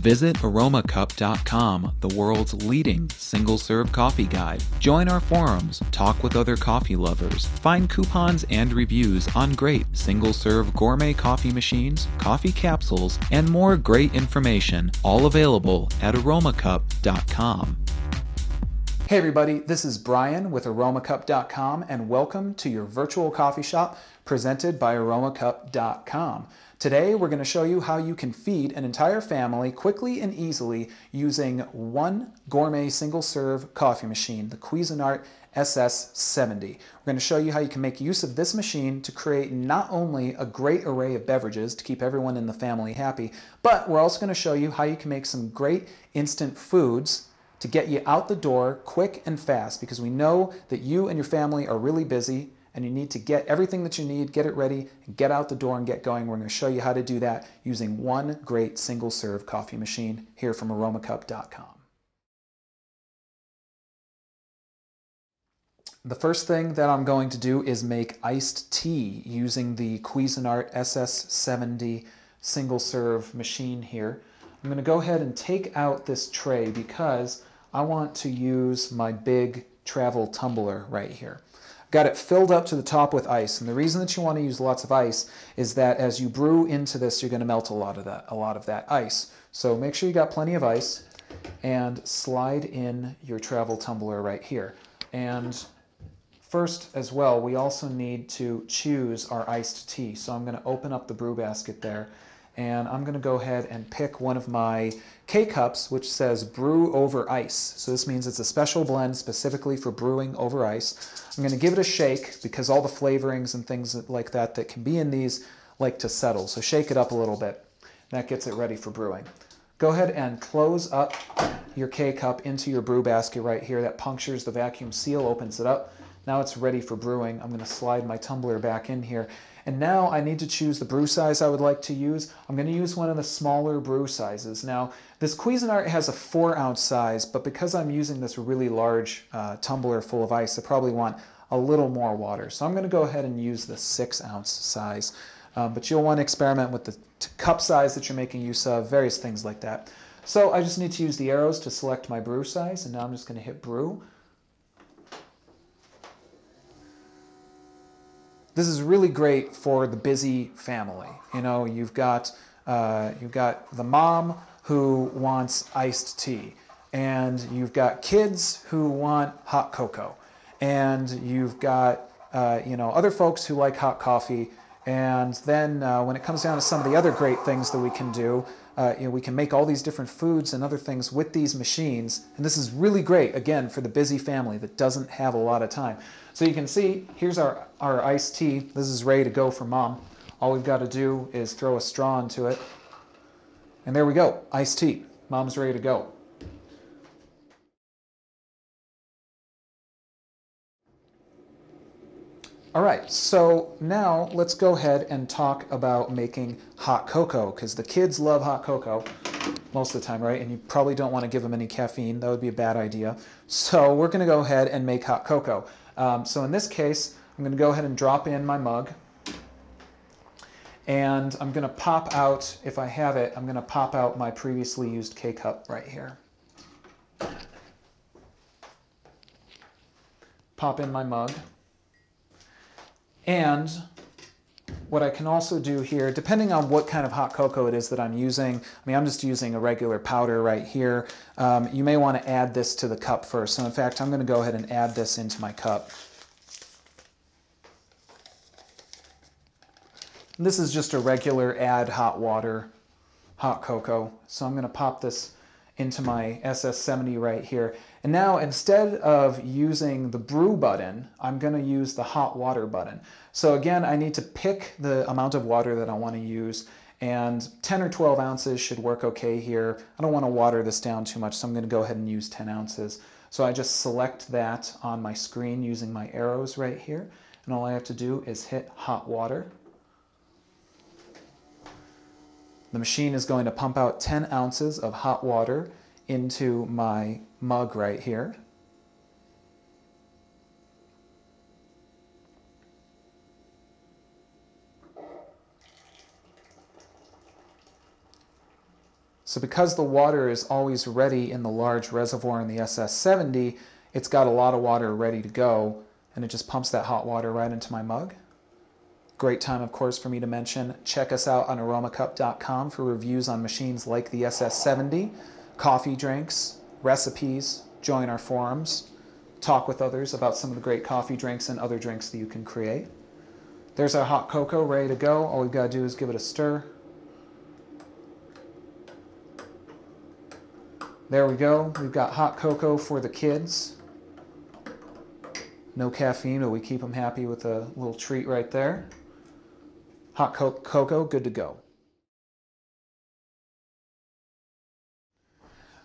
Visit Aromacup.com, the world's leading single-serve coffee guide. Join our forums, talk with other coffee lovers, find coupons and reviews on great single-serve gourmet coffee machines, coffee capsules, and more great information, all available at Aromacup.com. Hey everybody, this is Brian with Aromacup.com and welcome to your virtual coffee shop presented by Aromacup.com. Today we're going to show you how you can feed an entire family quickly and easily using one gourmet single-serve coffee machine, the Cuisinart SS70. We're going to show you how you can make use of this machine to create not only a great array of beverages to keep everyone in the family happy, but we're also going to show you how you can make some great instant foods to get you out the door quick and fast, because we know that you and your family are really busy and you need to get everything that you need, get it ready, and get out the door and get going. We're going to show you how to do that using one great single-serve coffee machine here from Aromacup.com. The first thing that I'm going to do is make iced tea using the Cuisinart SS70 single-serve machine here. I'm going to go ahead and take out this tray because I want to use my big travel tumbler right here. I've got it filled up to the top with ice, and the reason that you want to use lots of ice is that as you brew into this, you're going to melt a lot of that ice. So make sure you got plenty of ice and slide in your travel tumbler right here. And first as well, we also need to choose our iced tea. So I'm going to open up the brew basket there, and I'm going to go ahead and pick one of my K-Cups, which says brew over ice. So this means it's a special blend specifically for brewing over ice. I'm going to give it a shake because all the flavorings and things like that that can be in these like to settle. So shake it up a little bit. That gets it ready for brewing. Go ahead and close up your K-Cup into your brew basket right here. That punctures the vacuum seal, opens it up. Now it's ready for brewing. I'm going to slide my tumbler back in here. And now I need to choose the brew size I would like to use. I'm going to use one of the smaller brew sizes. Now, this Cuisinart has a 4-ounce size, but because I'm using this really large tumbler full of ice, I probably want a little more water. So I'm going to go ahead and use the 6-ounce size. But you'll want to experiment with the cup size that you're making use of, various things like that. So I just need to use the arrows to select my brew size, and now I'm just going to hit brew. This is really great for the busy family. You know, you've got the mom who wants iced tea, and you've got kids who want hot cocoa, and you've got other folks who like hot coffee. And then when it comes down to some of the other great things that we can do, we can make all these different foods and other things with these machines. And this is really great, again, for the busy family that doesn't have a lot of time. So you can see, here's our iced tea. This is ready to go for mom. All we've got to do is throw a straw into it. And there we go, iced tea. Mom's ready to go. All right, so now let's go ahead and talk about making hot cocoa, because the kids love hot cocoa most of the time, right? And you probably don't want to give them any caffeine. That would be a bad idea. So we're going to go ahead and make hot cocoa. So in this case, I'm going to go ahead and drop in my mug. And I'm going to pop out, if I have it, I'm going to pop out my previously used K-Cup right here. Pop in my mug. And what I can also do here, depending on what kind of hot cocoa it is that I'm using, I mean, I'm just using a regular powder right here. You may want to add this to the cup first. So in fact, I'm going to go ahead and add this into my cup. This is just a regular add hot water, hot cocoa. So I'm going to pop this into my SS70 right here. And now instead of using the brew button, I'm going to use the hot water button. So again, I need to pick the amount of water that I want to use, and 10 or 12 ounces should work okay here. I don't want to water this down too much, so I'm going to go ahead and use 10 ounces. So I just select that on my screen using my arrows right here, and all I have to do is hit hot water. The machine is going to pump out 10 ounces of hot water into my mug right here. So because the water is always ready in the large reservoir in the SS70, it's got a lot of water ready to go, and it just pumps that hot water right into my mug. Great time, of course, for me to mention, check us out on Aromacup.com for reviews on machines like the SS70, coffee drinks, recipes, join our forums, talk with others about some of the great coffee drinks and other drinks that you can create. There's our hot cocoa ready to go. All we've got to do is give it a stir. There we go. We've got hot cocoa for the kids. No caffeine, but we keep them happy with a little treat right there. Hot cocoa, good to go.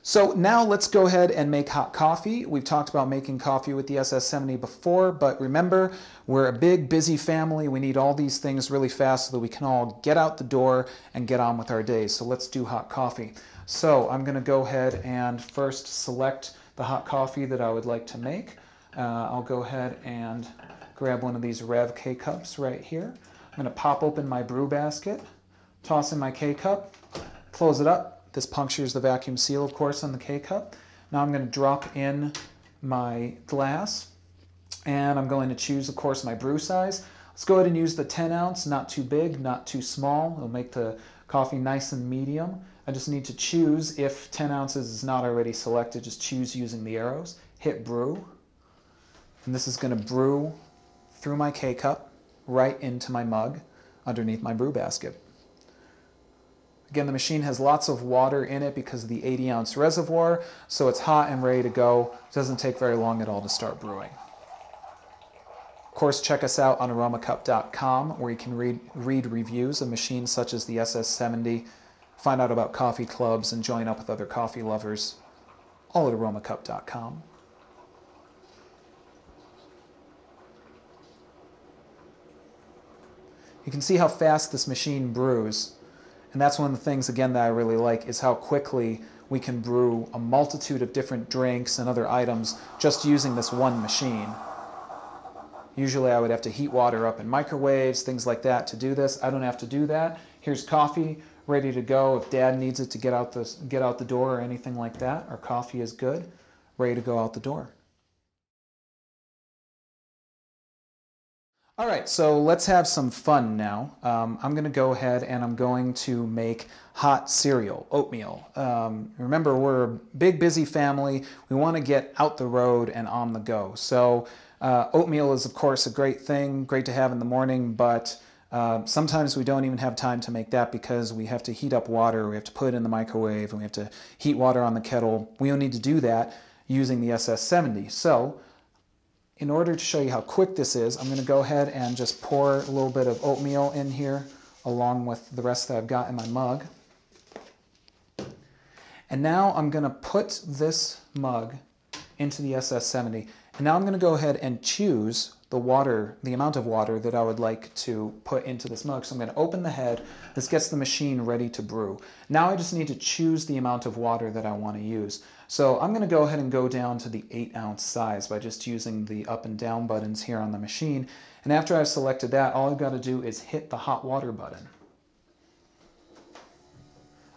So now let's go ahead and make hot coffee. We've talked about making coffee with the SS70 before, but remember, we're a big, busy family. We need all these things really fast so that we can all get out the door and get on with our days. So let's do hot coffee. So I'm going to go ahead and first select the hot coffee that I would like to make. I'll go ahead and grab one of these Rev K-Cups right here. I'm going to pop open my brew basket, toss in my K-Cup, close it up. This punctures the vacuum seal, of course, on the K-Cup. Now I'm going to drop in my glass, and I'm going to choose, of course, my brew size. Let's go ahead and use the 10 ounce, not too big, not too small. It'll make the coffee nice and medium. I just need to choose, if 10 ounces is not already selected, just choose using the arrows. Hit brew, and this is going to brew through my K-Cup right into my mug underneath my brew basket. Again, the machine has lots of water in it because of the 80-ounce reservoir, so it's hot and ready to go. It doesn't take very long at all to start brewing. Of course, check us out on Aromacup.com, where you can read reviews of machines such as the SS70, find out about coffee clubs, and join up with other coffee lovers, all at Aromacup.com. You can see how fast this machine brews. And that's one of the things, again, that I really like, is how quickly we can brew a multitude of different drinks and other items just using this one machine. Usually I would have to heat water up in microwaves, things like that to do this. I don't have to do that. Here's coffee ready to go if Dad needs it to get out the door or anything like that. Our coffee is good, ready to go out the door. All right, so let's have some fun now. I'm going to go ahead and I'm going to make hot cereal, oatmeal. Remember, we're a big, busy family. We want to get out the road and on the go. So oatmeal is, of course, a great thing, great to have in the morning, but sometimes we don't even have time to make that because we have to heat up water, we have to put it in the microwave, and we have to heat water on the kettle. We don't need to do that using the SS70. So in order to show you how quick this is, I'm going to go ahead and just pour a little bit of oatmeal in here along with the rest that I've got in my mug. And now I'm going to put this mug into the SS70. And now I'm going to go ahead and choose the amount of water that I would like to put into this mug. So I'm going to open the head. This gets the machine ready to brew. Now I just need to choose the amount of water that I want to use. So I'm going to go ahead and go down to the 8-ounce size by just using the up and down buttons here on the machine. And after I've selected that, all I've got to do is hit the hot water button.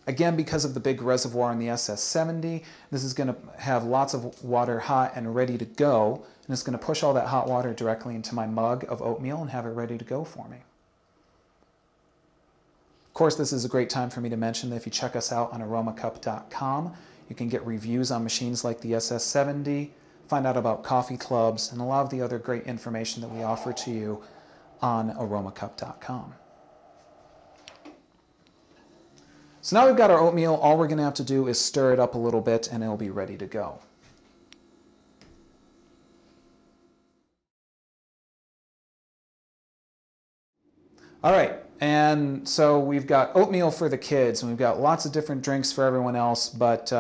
Again, because of the big reservoir in the SS70, this is going to have lots of water hot and ready to go, and it's going to push all that hot water directly into my mug of oatmeal and have it ready to go for me. Of course, this is a great time for me to mention that if you check us out on Aromacup.com, you can get reviews on machines like the SS70, find out about coffee clubs, and a lot of the other great information that we offer to you on Aromacup.com. So now we've got our oatmeal. All we're going to have to do is stir it up a little bit and it'll be ready to go. All right, and so we've got oatmeal for the kids and we've got lots of different drinks for everyone else, but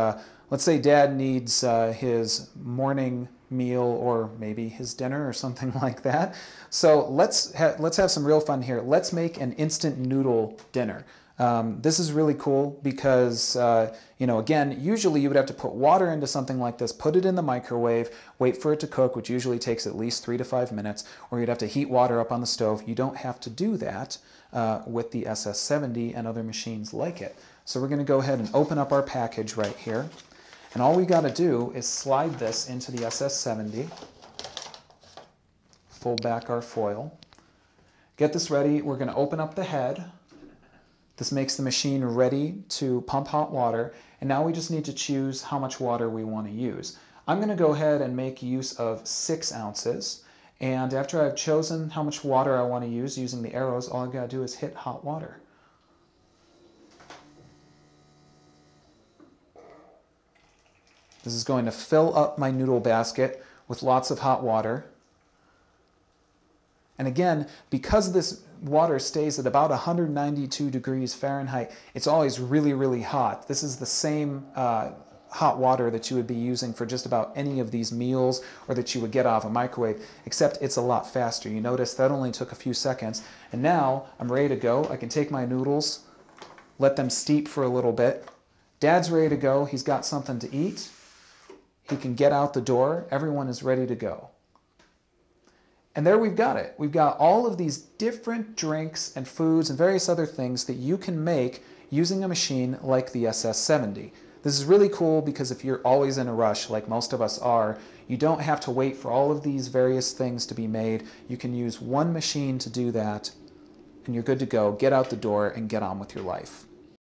let's say Dad needs his morning meal or maybe his dinner or something like that. So let's have some real fun here. Let's make an instant noodle dinner. This is really cool because, again, usually you would have to put water into something like this, put it in the microwave, wait for it to cook, which usually takes at least 3 to 5 minutes, or you'd have to heat water up on the stove. You don't have to do that with the SS70 and other machines like it. So we're going to go ahead and open up our package right here. And all we got to do is slide this into the SS70, fold back our foil, get this ready. We're going to open up the head. This makes the machine ready to pump hot water, and now we just need to choose how much water we want to use. I'm going to go ahead and make use of 6 ounces, and after I've chosen how much water I want to use using the arrows, all I've got to do is hit hot water. This is going to fill up my noodle basket with lots of hot water. And again, because this water stays at about 192 degrees Fahrenheit, it's always really, really hot. This is the same hot water that you would be using for just about any of these meals or that you would get out of a microwave, except it's a lot faster. You notice that only took a few seconds. And now I'm ready to go. I can take my noodles, let them steep for a little bit. Dad's ready to go. He's got something to eat. He can get out the door. Everyone is ready to go. And there we've got it. We've got all of these different drinks and foods and various other things that you can make using a machine like the SS70. This is really cool because if you're always in a rush, like most of us are, you don't have to wait for all of these various things to be made. You can use one machine to do that, and you're good to go. Get out the door and get on with your life.